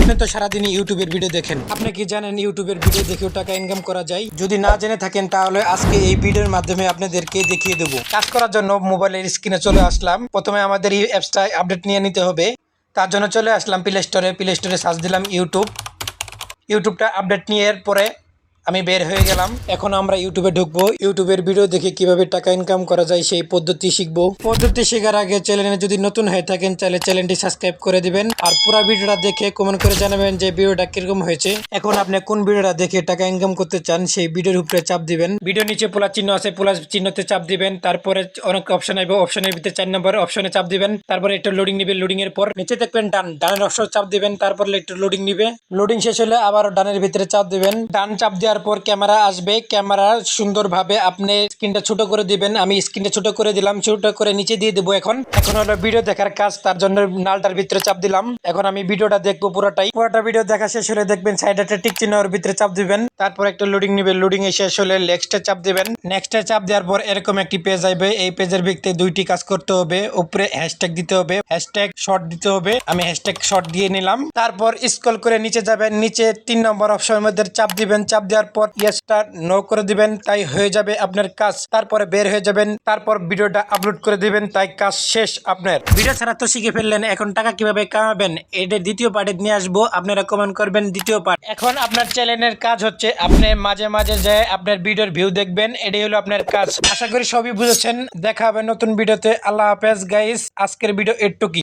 আপনি তো সারাদিন ইউটিউবের ভিডিও দেখেন, আপনি কি জানেন ইউটিউবের ভিডিও দেখেও টাকা ইনকাম করা যায়? যদি না জেনে থাকেন তাহলে আজকে এই ভিডিওর মাধ্যমে আপনাদেরকে দেখিয়ে দেবো। কাজ করার জন্য মোবাইলের স্ক্রিনে চলে আসলাম। প্রথমে আমাদের এই অ্যাপসটা আপডেট নিয়ে নিতে হবে। তার জন্য চলে আসলাম প্লে স্টোরে সার্চ দিলাম ইউটিউবটা আপডেট নিয়ে এর পরে আমি বের হয়ে গেলাম। এখন আমরা ইউটিউবে ঢুকবো। ইউটিউবের ভিডিও দেখে কিভাবে টাকা ইনকাম করা যায় সেই পদ্ধতি শিখবো। পদ্ধতি শেখার আগে চ্যানেলে যদি নতুন হয়ে থাকেন তাহলে চ্যানেলটি সাবস্ক্রাইব করে দিবেন আর পুরো ভিডিওটা দেখে কমেন্ট করে জানাবেন যে ভিডিওটা কিরকম হয়েছে। এখন আপনি কোন ভিডিওটা দেখে টাকা ইনকাম করতে চান সেই ভিডিওর উপরে চাপ দিবেন। ভিডিও নিচে প্লাস চিহ্ন আছে, প্লাস চিহ্নতে চাপ দিবেন। তারপরে অনেক অপশন আসবে, অপশনের ভিতরে 4 নম্বর অপশনে চাপ দিবেন। তারপরে একটু লোডিং নিবে, লোডিং এর পর নিচে দেখবেন ডানের অপশন চাপ দিবেন। তারপরে একটু লোডিং নিবে, লোডিং শেষ হলে আবার ডানের ভিতরে চাপ দিবেন। ডান চাপ দেওয়ার পর ক্যামেরা আসবে, ক্যামেরা সুন্দরভাবে আপনি স্ক্রিনটা ছোট করে দিবেন। আমি স্ক্রিনটা ছোট করে দিলাম, ছোট করে নিচে দিয়ে দেবো। এখন হলো ভিডিও দেখার কাজ, তার জন্য নালটার ভিতরে চাপ দিলাম। এখন আমি ভিডিওটা দেখবো পুরোটা ভিডিও দেখা শেষ হলে দেখবেন সাইডে একটা টিক চিহ্ন ওর ভিতরে চাপ দিবেন। তারপর একটা লোডিং নিবে, লোডিং এ শেষ হলে নেক্সটে চাপ দিবেন। নেক্সটে চাপ দেওয়ার পর এরকম একটি পেজ আসবে। এই পেজের ভিতরে দুইটি কাজ করতে হবে, উপরে হ্যাশট্যাগ দিতে হবে, হ্যাশট্যাগ শর্ট দিতে হবে। আমি হ্যাশট্যাগ শর্ট দিয়ে নিলাম। তারপর স্ক্রল করে নিচে যাবেন, নিচে 3 নম্বর অপশনের মধ্যে চাপ দিবেন। চাপ দেওয়ার পর ইয়েসটা নো করে দিবেন, তাই হয়ে যাবে আপনার কাজ। তারপরে বের হয়ে যাবেন, তারপর ভিডিওটা আপলোড করে দিবেন, তাই কাজ শেষ আপনার। ভিডিও ছাড়া তো শিখে ফেললেন, এখন টাকা কিভাবে কামাবেন এটা দ্বিতীয় পার্টে নিয়ে আসবো। আপনারা কমেন্ট করবেন দ্বিতীয় পার্ট। এখন আপনার চ্যানেলের কাজ হচ্ছে আপনি মাঝে মাঝে যে আপনার ভিডিওর ভিউ দেখবেন, এটাই হলো আপনার কাজ। আশা করি সবই বুঝেছেন। দেখা হবে নতুন ভিডিওতে। আল্লাহ হাফেজ গাইস। আজকের ভিডিও এটুকুই।